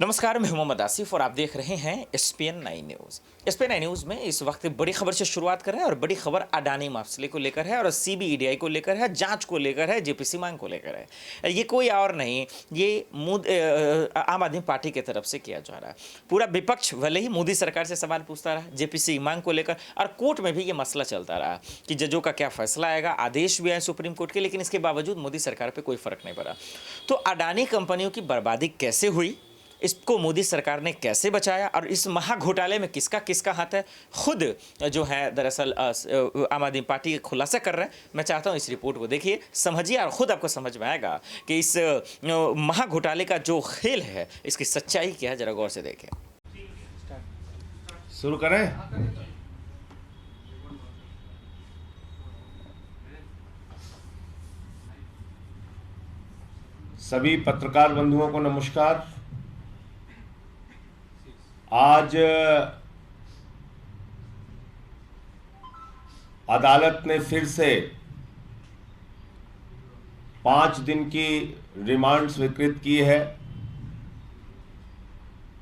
नमस्कार, मैं मोहम्मद आसिफ और आप देख रहे हैं एसपीएन 9 न्यूज़। एसपीएन 9 न्यूज़ में इस वक्त बड़ी खबर से शुरुआत कर रहे हैं और बड़ी खबर अडानी मसले को लेकर है और सीबीईडीआई को लेकर है, जांच को लेकर है, जेपीसी मांग को लेकर है। ये कोई और नहीं, ये आम आदमी पार्टी की तरफ से किया जा रहा है। पूरा विपक्ष भले ही मोदी सरकार से सवाल पूछता रहा जेपीसी मांग को लेकर, और कोर्ट में भी ये मसला चलता रहा कि जजों का क्या फैसला आएगा, आदेश भी आए सुप्रीम कोर्ट के, लेकिन इसके बावजूद मोदी सरकार पर कोई फर्क नहीं पड़ा। तो अडानी कंपनियों की बर्बादी कैसे हुई, इसको मोदी सरकार ने कैसे बचाया और इस महा घोटाले में किसका किसका हाथ है, खुद जो है दरअसल आम आदमी पार्टी खुलासा कर रहे हैं। मैं चाहता हूं इस रिपोर्ट को देखिए, समझिए और खुद आपको समझ में आएगा कि इस महा घोटाले का जो खेल है इसकी सच्चाई क्या है। जरा गौर से देखें। शुरू करें। सभी पत्रकार बंधुओं को नमस्कार। आज अदालत ने फिर से 5 दिन की रिमांड स्वीकृत की है।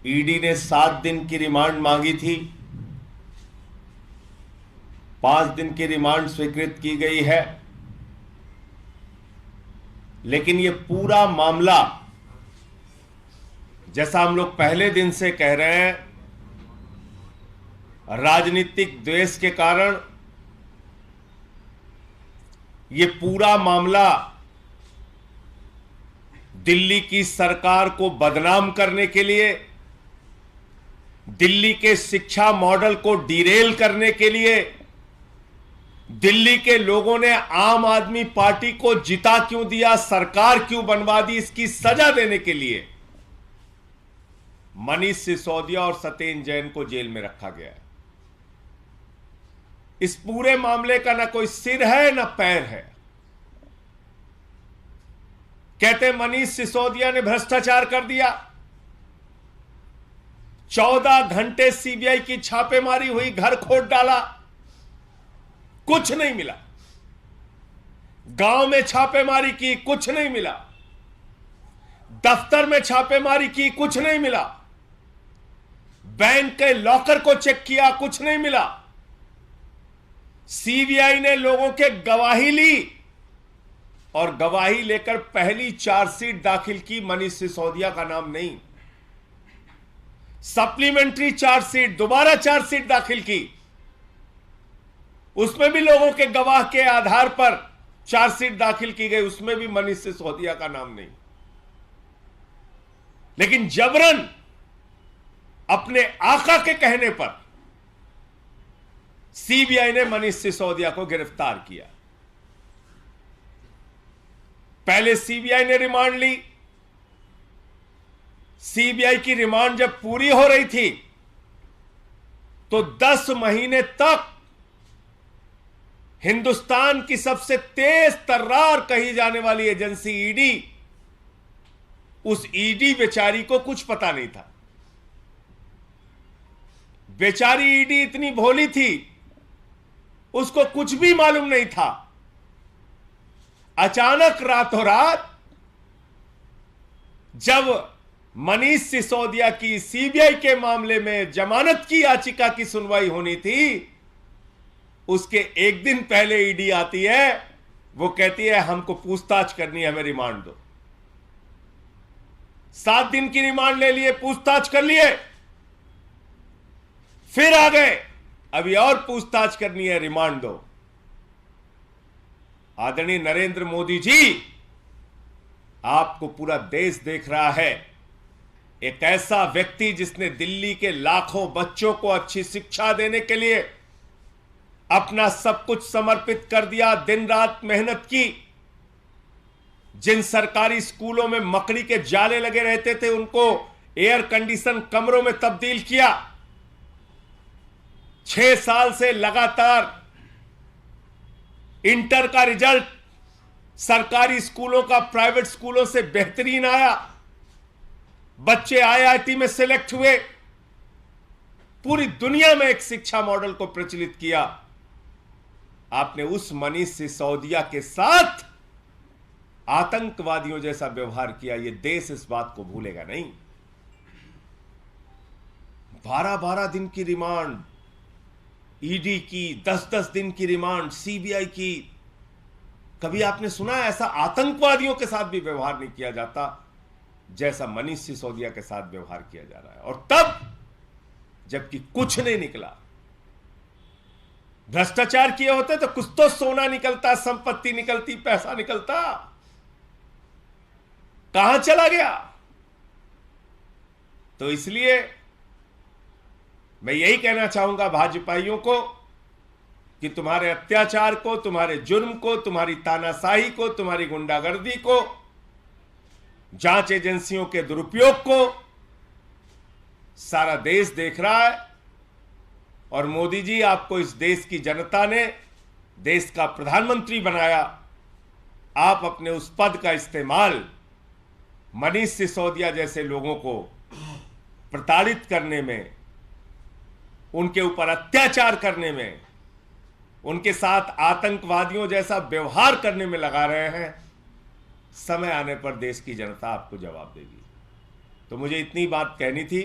ईडी ने 7 दिन की रिमांड मांगी थी, 5 दिन की रिमांड स्वीकृत की गई है। लेकिन ये पूरा मामला, जैसा हम लोग पहले दिन से कह रहे हैं, राजनीतिक द्वेष के कारण ये पूरा मामला दिल्ली की सरकार को बदनाम करने के लिए, दिल्ली के शिक्षा मॉडल को डिरेल करने के लिए, दिल्ली के लोगों ने आम आदमी पार्टी को जिता क्यों दिया, सरकार क्यों बनवा दी, इसकी सजा देने के लिए मनीष सिसोदिया और सत्येंद्र जैन को जेल में रखा गया है। इस पूरे मामले का ना कोई सिर है ना पैर है। कहते मनीष सिसोदिया ने भ्रष्टाचार कर दिया। 14 घंटे सीबीआई की छापेमारी हुई, घर खोद डाला, कुछ नहीं मिला। गांव में छापेमारी की, कुछ नहीं मिला। दफ्तर में छापेमारी की, कुछ नहीं मिला। बैंक के लॉकर को चेक किया, कुछ नहीं मिला। सीबीआई ने लोगों के गवाही ली और गवाही लेकर पहली चार्जशीट दाखिल की, मनीष सिसोदिया का नाम नहीं। सप्लीमेंट्री चार्जशीट, दोबारा चार्जशीट दाखिल की, उसमें भी लोगों के गवाह के आधार पर चार्जशीट दाखिल की गई, उसमें भी मनीष सिसोदिया का नाम नहीं। लेकिन जबरन अपने आका के कहने पर सीबीआई ने मनीष सिसोदिया को गिरफ्तार किया। पहले सीबीआई ने रिमांड ली। सीबीआई की रिमांड जब पूरी हो रही थी तो 10 महीने तक हिंदुस्तान की सबसे तेज तर्रार कही जाने वाली एजेंसी ईडी, उस ईडी बेचारी को कुछ पता नहीं था। बेचारी ईडी इतनी भोली थी, उसको कुछ भी मालूम नहीं था। अचानक रातों रात जब मनीष सिसोदिया की सीबीआई के मामले में जमानत की याचिका की सुनवाई होनी थी, उसके एक दिन पहले ईडी आती है, वो कहती है हमको पूछताछ करनी है, हमें रिमांड दो। 7 दिन की रिमांड ले लिए, पूछताछ कर लिए, फिर आ गए, अभी और पूछताछ करनी है, रिमांड दो। आदरणीय नरेंद्र मोदी जी, आपको पूरा देश देख रहा है। एक ऐसा व्यक्ति जिसने दिल्ली के लाखों बच्चों को अच्छी शिक्षा देने के लिए अपना सब कुछ समर्पित कर दिया, दिन रात मेहनत की, जिन सरकारी स्कूलों में मकड़ी के जाले लगे रहते थे उनको एयर कंडीशन कमरों में तब्दील किया। 6 साल से लगातार इंटर का रिजल्ट सरकारी स्कूलों का प्राइवेट स्कूलों से बेहतरीन आया। बच्चे आईआईटी में सिलेक्ट हुए। पूरी दुनिया में एक शिक्षा मॉडल को प्रचलित किया। आपने उस मनीष सिसोदिया के साथ आतंकवादियों जैसा व्यवहार किया। यह देश इस बात को भूलेगा नहीं। 12-12 दिन की रिमांड ईडी की, 10-10 दिन की रिमांड सीबीआई की। कभी आपने सुना ऐसा आतंकवादियों के साथ भी व्यवहार नहीं किया जाता जैसा मनीष सिसोदिया के साथ व्यवहार किया जा रहा है। और तब जबकि कुछ नहीं निकला, भ्रष्टाचार किए होते तो कुछ तो सोना निकलता, संपत्ति निकलती, पैसा निकलता। कहां चला गया? तो इसलिए मैं यही कहना चाहूंगा भाजपाइयों को कि तुम्हारे अत्याचार को, तुम्हारे जुर्म को, तुम्हारी तानाशाही को, तुम्हारी गुंडागर्दी को, जांच एजेंसियों के दुरुपयोग को सारा देश देख रहा है। और मोदी जी, आपको इस देश की जनता ने देश का प्रधानमंत्री बनाया। आप अपने उस पद का इस्तेमाल मनीष सिसोदिया जैसे लोगों को प्रताड़ित करने में, उनके ऊपर अत्याचार करने में, उनके साथ आतंकवादियों जैसा व्यवहार करने में लगा रहे हैं। समय आने पर देश की जनता आपको जवाब देगी। तो मुझे इतनी बात कहनी थी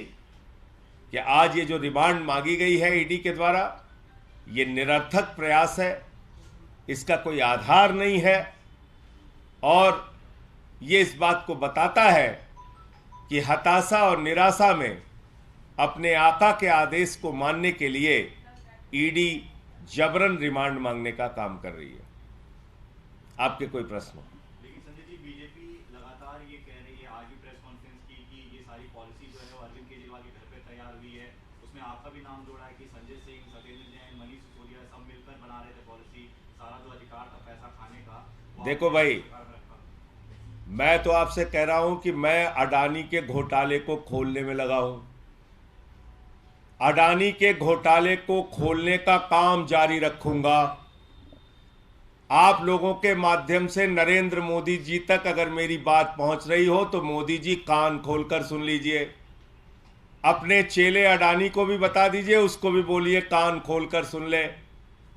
कि आज ये जो रिमांड मांगी गई है ईडी के द्वारा, ये निरर्थक प्रयास है, इसका कोई आधार नहीं है। और ये इस बात को बताता है कि हताशा और निराशा में अपने आका के आदेश को मानने के लिए ईडी जबरन रिमांड मांगने का काम कर रही है। आपके कोई प्रश्न हो? लेकिन संजय जी, बीजेपी लगातार ये कह रही है, आज भी प्रेस कॉन्फ्रेंस की कि ये सारी पॉलिसी जो है वो अरविंद केजरीवाल के घर पे तैयार हुई है। उसमें आपका भी नाम जोड़ा है कि संजय सिंह, सत्येंद्र जैन, मनीष सिसोदिया सब मिलकर बना रहे थे पॉलिसी। सारा जो अधिकार था पैसा खाने का, देखो भाई, मैं तो आपसे कह रहा हूं कि मैं अडानी के घोटाले को खोलने में लगा हूं। अडानी के घोटाले को खोलने का काम जारी रखूंगा। आप लोगों के माध्यम से नरेंद्र मोदी जी तक अगर मेरी बात पहुंच रही हो तो मोदी जी कान खोलकर सुन लीजिए। अपने चेले अडानी को भी बता दीजिए, उसको भी बोलिए कान खोलकर सुन ले।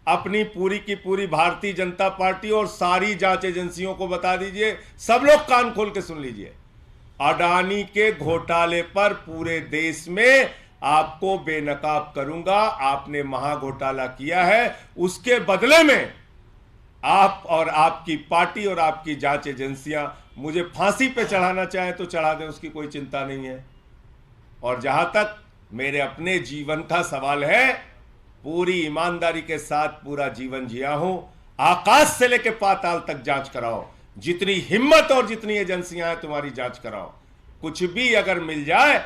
अपनी पूरी की पूरी भारतीय जनता पार्टी और सारी जांच एजेंसियों को बता दीजिए, सब लोग कान खोल के सुन लीजिए। अडानी के घोटाले पर पूरे देश में आपको बेनकाब करूंगा। आपने महाघोटाला किया है, उसके बदले में आप और आपकी पार्टी और आपकी जांच एजेंसियां मुझे फांसी पे चढ़ाना चाहें तो चढ़ा दें, उसकी कोई चिंता नहीं है। और जहां तक मेरे अपने जीवन का सवाल है, पूरी ईमानदारी के साथ पूरा जीवन जिया हूं। आकाश से लेकर पाताल तक जांच कराओ, जितनी हिम्मत और जितनी एजेंसियां हैं तुम्हारी जांच कराओ। कुछ भी अगर मिल जाए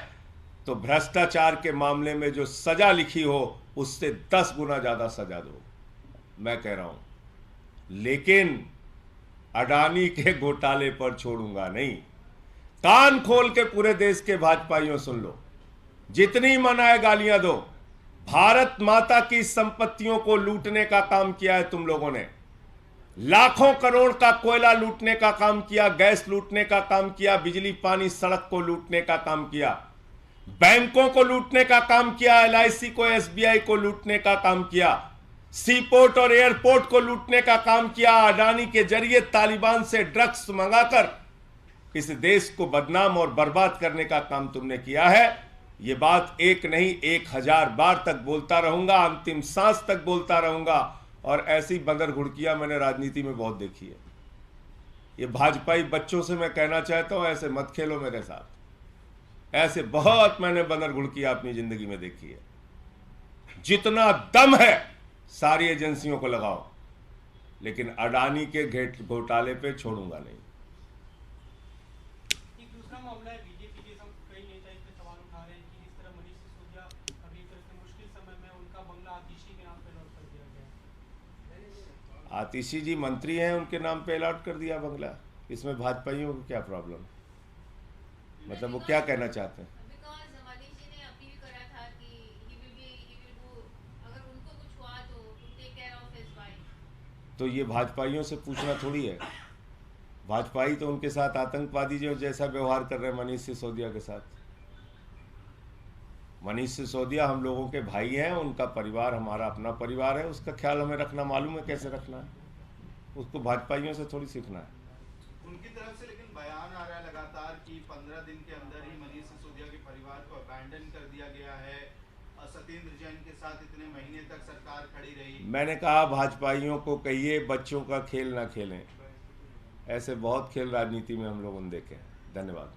तो भ्रष्टाचार के मामले में जो सजा लिखी हो उससे 10 गुना ज्यादा सजा दो, मैं कह रहा हूं। लेकिन अडानी के घोटाले पर छोड़ूंगा नहीं। कान खोल के पूरे देश के भाजपाइयों सुन लो, जितनी मन आए गालियां दो। भारत माता की संपत्तियों को लूटने का काम किया है तुम लोगों ने। लाखों करोड़ का कोयला लूटने का काम किया, गैस लूटने का काम किया, बिजली पानी सड़क को लूटने का काम किया, बैंकों को लूटने का काम किया, एलआईसी को, एसबीआई को लूटने का काम किया, सी पोर्ट और एयरपोर्ट को लूटने का काम किया। अडानी के जरिए तालिबान से ड्रग्स मंगाकर इस देश को बदनाम और बर्बाद करने का काम तुमने किया है। ये बात एक नहीं 1000 बार तक बोलता रहूंगा, अंतिम सांस तक बोलता रहूंगा। और ऐसी बंदर घुड़कियां मैंने राजनीति में बहुत देखी है। ये भाजपाई बच्चों से मैं कहना चाहता हूं, ऐसे मत खेलो मेरे साथ। ऐसे बहुत मैंने बंदर घुड़कियां अपनी जिंदगी में देखी है। जितना दम है सारी एजेंसियों को लगाओ, लेकिन अडानी के घोटाले पे छोड़ूंगा नहीं। एक दूसरा मामला है, बीजेपी के कई नेता इस पे सवाल उठा रहे हैं कि जिस तरह मनीष सिसोदिया अभी एक तरह से मुश्किल समय में उनका बंगला आतिशी के नाम पे अलॉट कर दिया गया। आतिशी जी मंत्री हैं, उनके नाम पे अलॉट कर दिया बंगला। इसमें भाजपाइयों को क्या प्रॉब्लम? मतलब वो क्या कहना चाहते हैं? तो ये भाजपाइयों से पूछना थोड़ी है। भाजपाई तो उनके साथ आतंकवादी जो जैसा व्यवहार कर रहे हैं मनीष सिसोदिया के साथ। मनीष सिसोदिया हम लोगों के भाई हैं, उनका परिवार हमारा अपना परिवार है, उसका ख्याल हमें रखना मालूम है कैसे रखना है। उसको भाजपाइयों से थोड़ी सीखना है। उनकी तरफ से लेकिन बयान आ रहा है लगातार कि 15 दिन के अंदर ही मनीष सिसोदिया के परिवार को अबैंडन कर दिया गया है, सत्येंद्र जैन के साथ इतने महीने तक सरकार खड़ी रही। मैंने कहा भाजपाइयों को कहिए बच्चों का खेल ना खेलें, ऐसे बहुत खेल राजनीति में हम लोगों ने देखे हैं। धन्यवाद।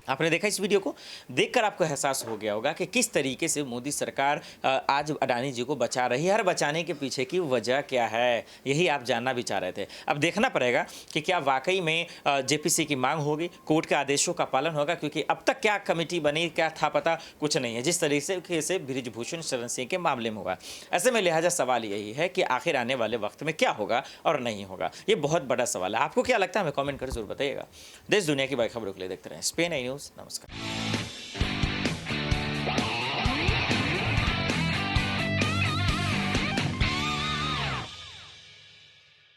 आपने देखा इस वीडियो को देखकर आपको एहसास हो गया होगा कि किस तरीके से मोदी सरकार आज अडानी जी को बचा रही है और बचाने के पीछे की वजह क्या है, यही आप जानना भी चाह रहे थे। अब देखना पड़ेगा कि क्या वाकई में जेपीसी की मांग होगी, कोर्ट के आदेशों का पालन होगा, क्योंकि अब तक क्या कमेटी बनी क्या था पता कुछ नहीं है, जिस तरीके से बृजभूषण शरण सिंह के मामले में हुआ। ऐसे में लिहाजा सवाल यही है कि आखिर आने वाले वक्त में क्या होगा और नहीं होगा, ये बहुत बड़ा सवाल है। आपको क्या लगता है हमें कॉमेंट कर जरूर बताइएगा। देश दुनिया की बड़ी खबरों के लिए देखते रहें SPN9 न्यूज़। नमस्कार।